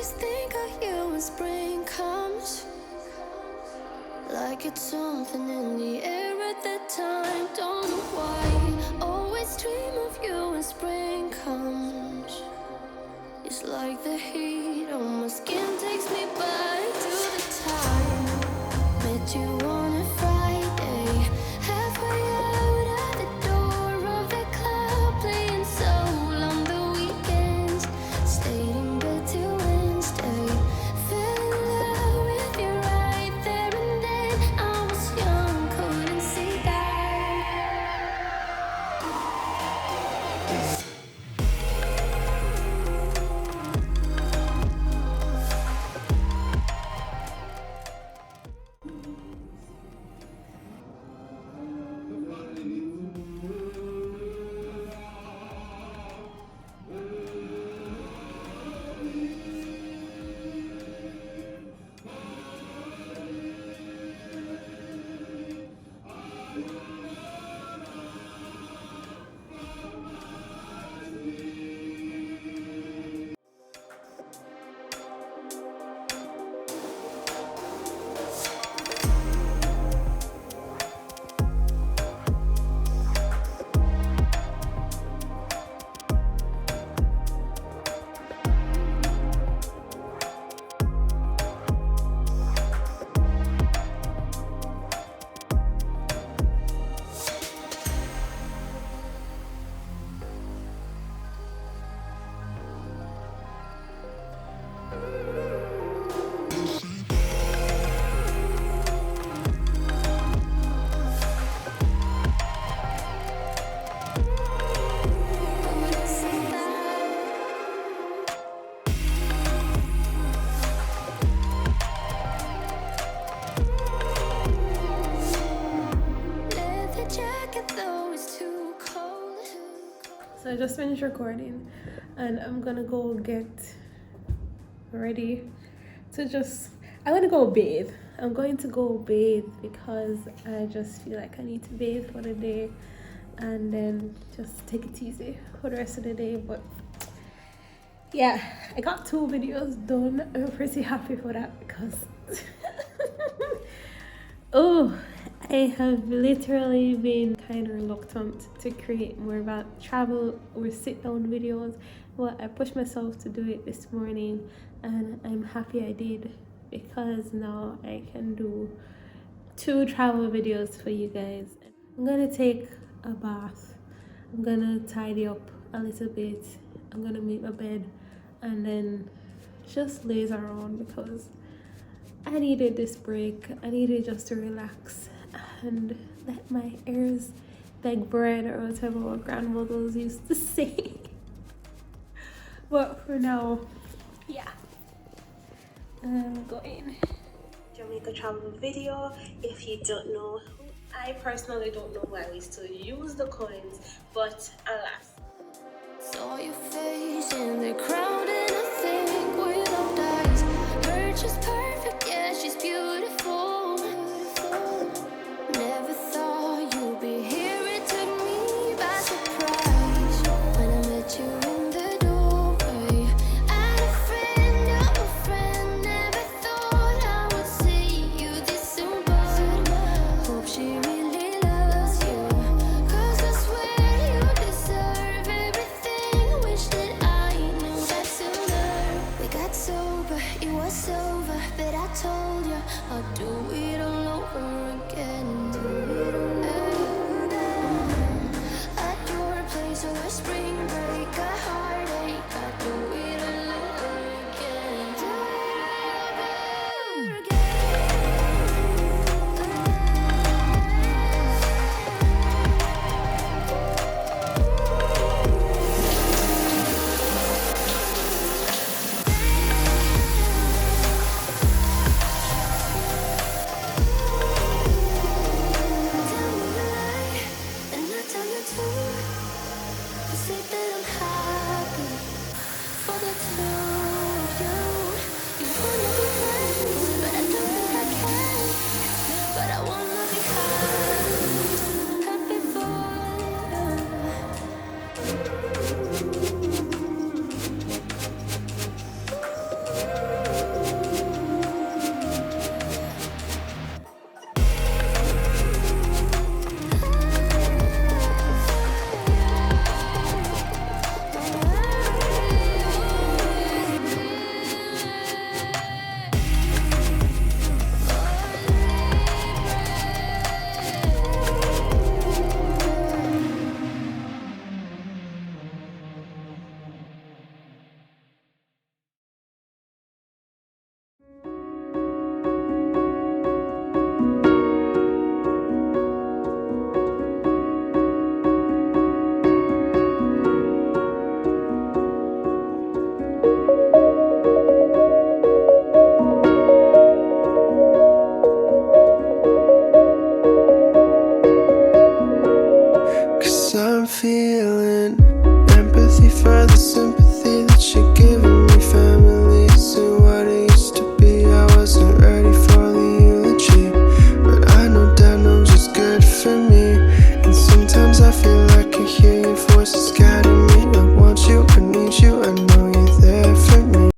always think of you when spring comes, like it's something in the air at that time. Don't know why, always dream of you when spring comes. It's like the heat on my skin takes me back to the time met you on a Friday, halfway out at the door of the club, playing soul on the weekends, stayed in bed till Wednesday, fell in love with you right there and then. I was young, couldn't see that. So I just finished recording and I'm gonna go get ready to I'm gonna go bathe. I'm going to go bathe because I just feel like I need to bathe for the day and then just take it easy for the rest of the day. But yeah, I got 2 videos done. I'm pretty happy for that because oh, I have literally been kind of reluctant to create more about travel or sit down videos, but I pushed myself to do it this morning and I'm happy I did because now I can do 2 travel videos for you guys. I'm gonna take a bath, I'm gonna tidy up a little bit, I'm gonna make my bed and then just laze around because I needed this break. I needed just to relax and let my ears beg bread or whatever our grandmothers used to say. But for now, yeah, I'm going. Jamaica travel video. If you don't know, I personally don't know why we still use the coins, but alas. Saw your face in the crowd.